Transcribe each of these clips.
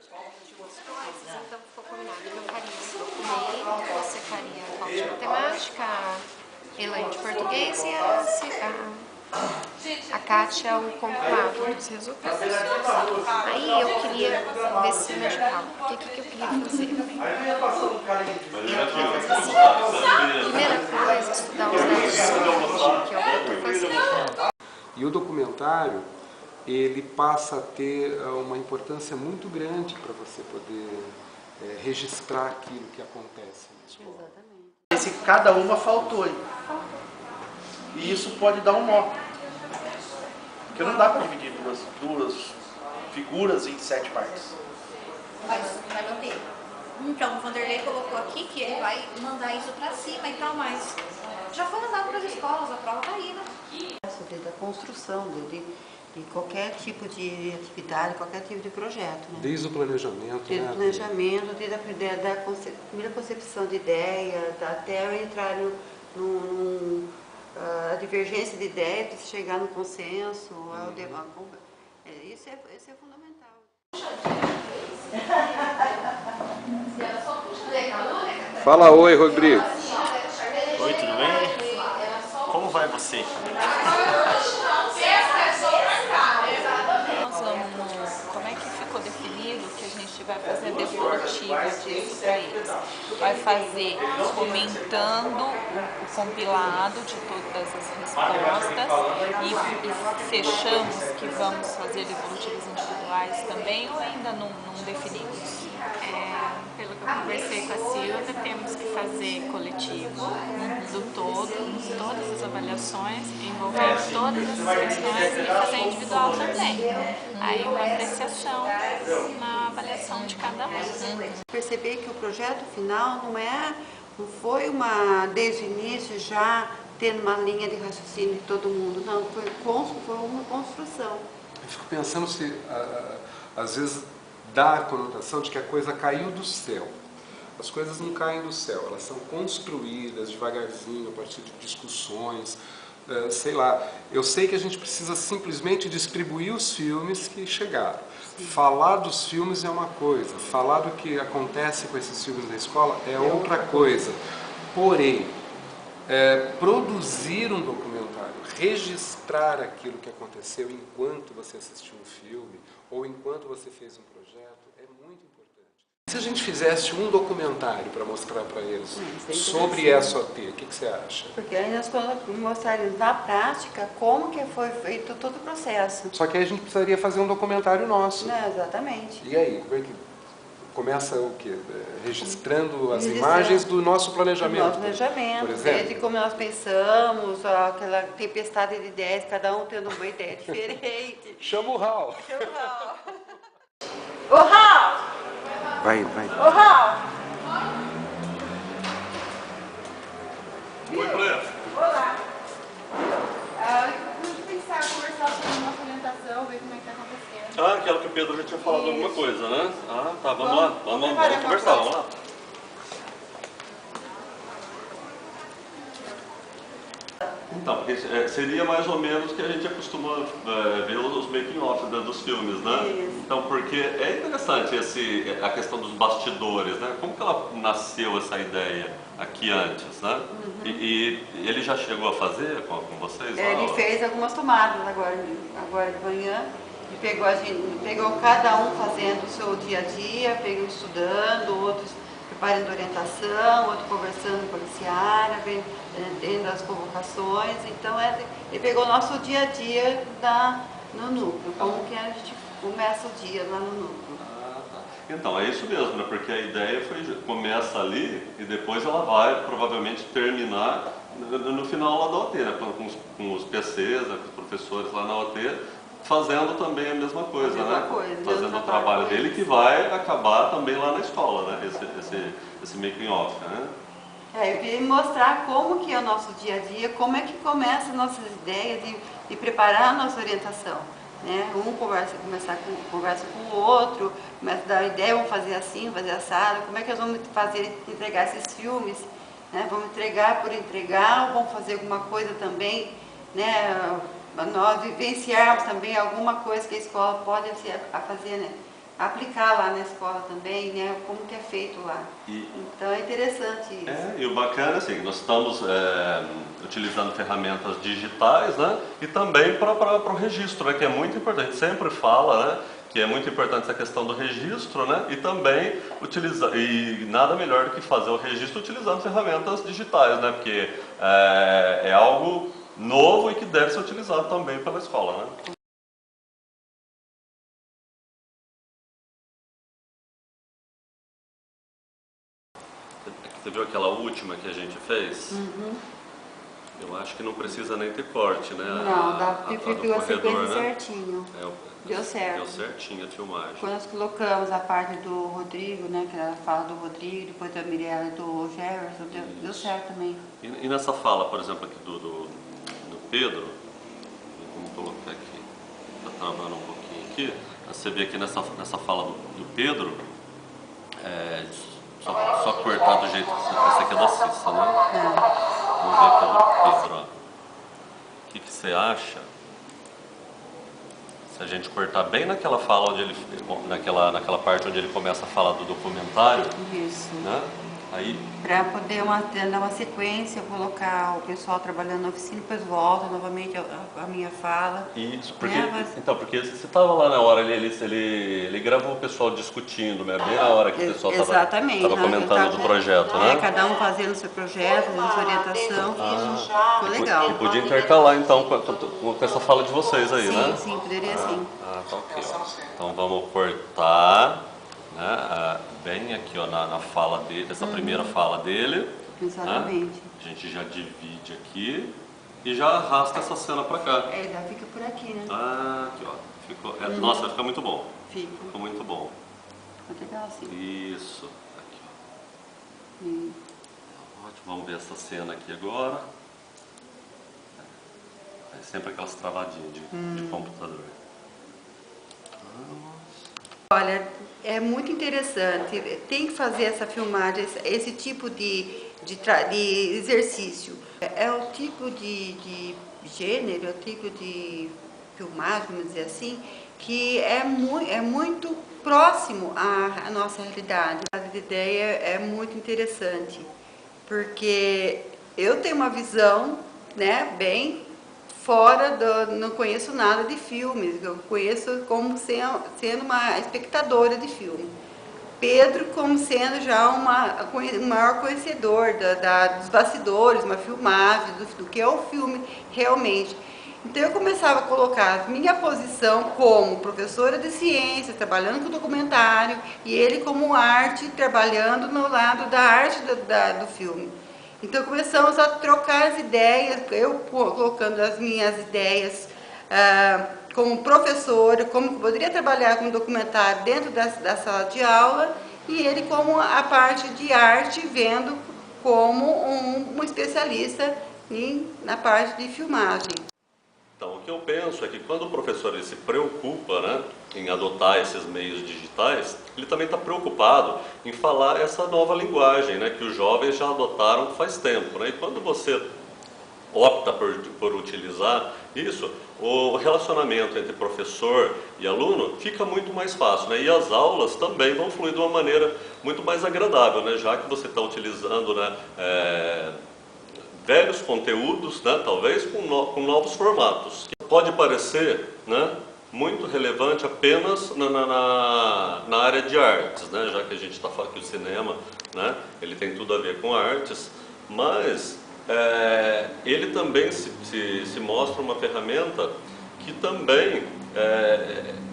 Então ficou combinado. Eu faria esse documento, você faria a pauta de matemática, a Elaine de português e a Kátia o compilado dos resultados. Aí eu queria ver se me ajudava. O que eu queria fazer? Eu queria fazer assim. Primeira coisa, estudar os dados de saúde, que é o que eu estou fazendo. E o documentário, ele passa a ter uma importância muito grande para você poder registrar aquilo que acontece na escola. Exatamente. Esse cada uma faltou aí. E isso pode dar um nó. Porque não dá para dividir duas figuras em 7 partes. Vai manter. Então, o Vanderlei colocou aqui que ele vai mandar isso para cima e tal, mas já foi mandado para as escolas, a prova tá aí, né? Desde a construção de qualquer tipo de atividade, qualquer tipo de projeto. Né? Desde o planejamento, desde o planejamento, desde a primeira concepção de ideia, até entrar a divergência de ideias, para chegar no consenso, isso é fundamental. Fala oi, Rodrigo. Oi, tudo bem? Como vai você? Como é que ficou definido que a gente vai fazer a devolutiva disso para eles? Vai fazer comentando o compilado de todas as respostas e fechamos que vamos fazer devolutivas individuais também ou ainda não definimos? Pelo que eu conversei com a Silvia, temos que fazer coletivo do todo, todas as avaliações, envolvendo todas as questões e fazer individual também. Aí uma apreciação na avaliação de cada um. Perceber que o projeto final não foi desde o início já tendo uma linha de raciocínio de todo mundo, não, foi uma construção. Eu fico pensando se, às vezes, dá a conotação de que a coisa caiu do céu. As coisas não caem do céu, elas são construídas devagarzinho, a partir de discussões, sei lá. Eu sei que a gente precisa simplesmente distribuir os filmes que chegaram. Sim. Falar dos filmes é uma coisa, falar do que acontece com esses filmes na escola é outra coisa. Porém, produzir um documentário, registrar aquilo que aconteceu enquanto você assistiu um filme ou enquanto você fez um projeto, é muito importante. Se a gente fizesse um documentário para mostrar para eles sobre SOT, o que você acha? Porque aí nós mostraríamos na prática como que foi feito todo o processo. Só que aí a gente precisaria fazer um documentário nosso. Exatamente. E aí, como é que começa o quê? Registrando as imagens do nosso planejamento. Do nosso planejamento, por exemplo. desde como nós pensamos, aquela tempestade de ideias, cada um tendo uma ideia diferente. Chama o Raul. Chama o Raul. Ô, Raul! Vai. Ô, Raul! Oi, Breno. Olá! Vamos pensar, conversar sobre a nossa orientação, ver como é que está acontecendo. Ah, aquela que o Pedro já tinha falado alguma coisa, né? Ah, tá, vamos lá. Vamos conversar, vamos lá. Então, porque seria mais ou menos o que a gente acostuma ver os making-off dos filmes, né? Isso. Então, porque é interessante a questão dos bastidores, né? Como que ela nasceu essa ideia aqui antes, né? E ele já chegou a fazer com vocês? Ele fez algumas tomadas agora de manhã. Pegou cada um fazendo o seu dia a dia, pegou estudando, outros preparando orientação, outros conversando com a Ciara, dentro das convocações. Então ele pegou o nosso dia a dia no núcleo, como que a gente começa o dia lá no núcleo. Então, é isso mesmo, né? Porque a ideia começa ali e depois ela vai provavelmente terminar no final lá da OT, né? Com os PCs, né? Com os professores lá na OT, fazendo também a mesma coisa, fazendo o trabalho dele que vai acabar também lá na escola, né? Esse making-off, né? Eu queria mostrar como que é o nosso dia a dia, como é que começam nossas ideias de preparar a nossa orientação. Né? Um conversa com o outro, começa a dar ideia, vamos fazer assim, fazer assado, como é que nós vamos entregar esses filmes, né? Vamos entregar por entregar, ou vamos fazer alguma coisa também, né? Nós vivenciarmos também alguma coisa que a escola pode fazer, né? aplicar lá na escola também, né? Como que é feito lá. Então é interessante isso. E o bacana é assim, nós estamos utilizando ferramentas digitais, né? E também para o registro, né? Que é muito importante. A gente sempre fala, né? Que é muito importante essa questão do registro, né? E também utilizar, e nada melhor do que fazer o registro utilizando ferramentas digitais, né? Porque é algo novo e que deve ser utilizado também pela escola, né? Você viu aquela última que a gente fez? Uhum. Eu acho que não precisa nem ter corte, né? Não, ficou a sequência né? certinho. Deu certo. Deu certinho a filmagem. Quando nós colocamos a parte do Rodrigo, né? Que era a fala do Rodrigo, depois da Mirella e do Jefferson, deu certo também. E nessa fala, por exemplo, aqui do Pedro, vamos colocar aqui, está travando um pouquinho aqui, você vê aqui nessa fala do Pedro, só cortar do jeito que essa aqui é da Cissa, né? Vamos ver aqui do Pedro, ó. O que você acha se a gente cortar bem naquela fala onde ele, naquela parte onde ele começa a falar do documentário? Isso. Né? Aí, para poder dar uma sequência, colocar o pessoal trabalhando na oficina, depois volta novamente a minha fala. Isso, porque, então, porque você estava lá na hora, ele gravou o pessoal discutindo, né? Bem na hora que o pessoal estava comentando do projeto, né? Cada um fazendo o seu projeto, fazendo sua orientação. Ficou legal. E podia intercalar então com essa fala de vocês aí, né? Sim, poderia sim. Tá ok. Então vamos cortar, né, bem aqui ó, na fala dele, essa primeira fala dele. Exatamente. Né? A gente já divide aqui e já arrasta essa cena pra cá. Já fica por aqui, né? Aqui ó. Ficou, nossa, vai ficar muito bom. Ficou muito bom. Ficou legal assim. Isso. Aqui ó. Ótimo, vamos ver essa cena aqui agora. É sempre aquelas travadinhas de computador. Olha, é muito interessante, tem que fazer essa filmagem, esse tipo de exercício. É o tipo de gênero, é o tipo de filmagem, vamos dizer assim, que é muito próximo à nossa realidade. A ideia é muito interessante, porque eu tenho uma visão, né, bem fora não conheço nada de filmes, eu conheço como sendo uma espectadora de filme. Pedro como sendo já um maior conhecedor dos bastidores, uma filmagem, do que é o filme realmente. Então eu começava a colocar a minha posição como professora de ciências, trabalhando com documentário, e ele como arte, trabalhando no lado da arte do filme. Então começamos a trocar as ideias, eu colocando as minhas ideias como professora, como poderia trabalhar com documentário dentro da sala de aula, e ele como a parte de arte, vendo como um especialista na parte de filmagem. Então, o que eu penso é que quando o professor ele se preocupa, né, em adotar esses meios digitais, ele também está preocupado em falar essa nova linguagem, né, que os jovens já adotaram faz tempo. Né? E quando você opta por utilizar isso, o relacionamento entre professor e aluno fica muito mais fácil, né? E as aulas também vão fluir de uma maneira muito mais agradável, né? Já que você está utilizando, né, velhos conteúdos, né, talvez com novos formatos. Pode parecer, né, muito relevante apenas na área de artes, né, já que a gente está falando que o cinema, né, ele tem tudo a ver com artes, mas ele também se mostra uma ferramenta que também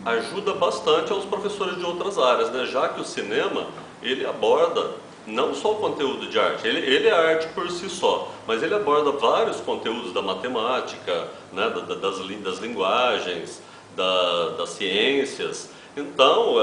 ajuda bastante aos professores de outras áreas, né, já que o cinema ele aborda não só o conteúdo de arte, ele é arte por si só, mas ele aborda vários conteúdos da matemática, né, das linguagens, das ciências. Então,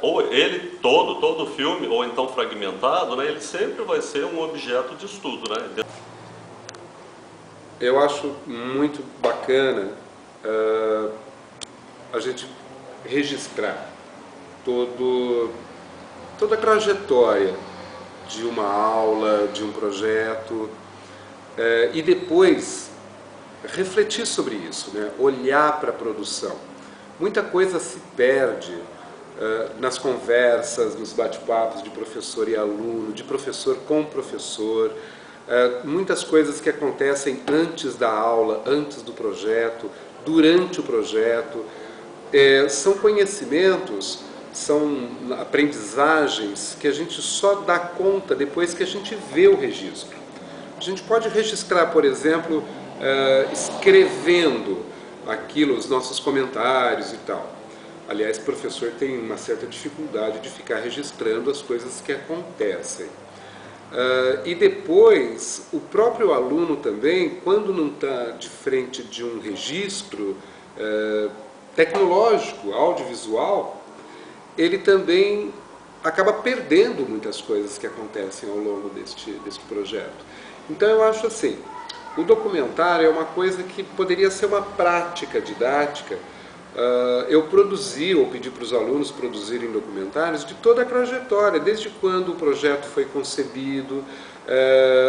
ou ele todo filme, ou então fragmentado, né, ele sempre vai ser um objeto de estudo, né? Eu acho muito bacana a gente registrar toda a trajetória de uma aula, de um projeto, e depois refletir sobre isso, né? Olhar para a produção. Muita coisa se perde nas conversas, nos bate-papos de professor e aluno, de professor com professor, muitas coisas que acontecem antes da aula, antes do projeto, durante o projeto, são conhecimentos, são aprendizagens que a gente só dá conta depois que a gente vê o registro. A gente pode registrar, por exemplo, escrevendo aquilo, os nossos comentários e tal. Aliás, o professor tem uma certa dificuldade de ficar registrando as coisas que acontecem. E depois, o próprio aluno também, quando não está de frente de um registro tecnológico, audiovisual, ele também acaba perdendo muitas coisas que acontecem ao longo deste projeto. Então eu acho assim, o documentário é uma coisa que poderia ser uma prática didática. Eu produzi, ou pedi para os alunos produzirem documentários de toda a trajetória, desde quando o projeto foi concebido,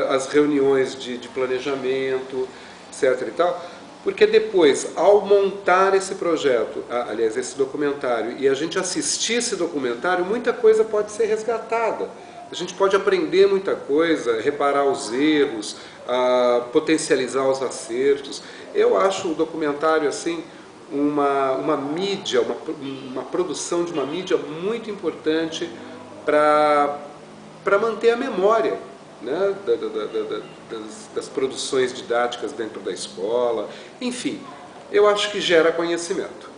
as reuniões de planejamento, etc. e tal, porque depois, ao montar esse projeto, aliás, esse documentário, e a gente assistir esse documentário, muita coisa pode ser resgatada. A gente pode aprender muita coisa, reparar os erros, potencializar os acertos. Eu acho o documentário assim uma mídia, uma produção de uma mídia muito importante para manter a memória, né, das produções didáticas dentro da escola. Enfim, eu acho que gera conhecimento.